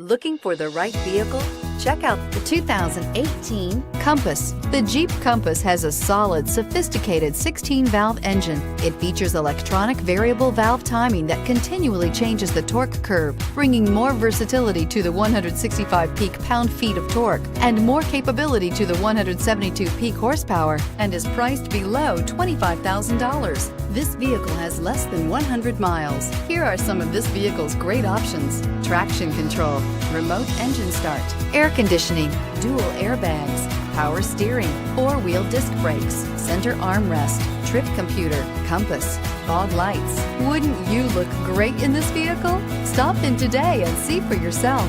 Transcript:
Looking for the right vehicle? Check out The 2018 Compass. The Jeep Compass has a solid, sophisticated 16-valve engine. It features electronic variable valve timing that continually changes the torque curve, bringing more versatility to the 165 peak pound-feet of torque and more capability to the 172 peak horsepower, and is priced below $25,000. This vehicle has less than 100 miles. Here are some of this vehicle's great options: traction control, remote engine start, air conditioning, dual airbags, power steering, four-wheel disc brakes, center armrest, trip computer, compass, fog lights. Wouldn't you look great in this vehicle? Stop in today and see for yourself.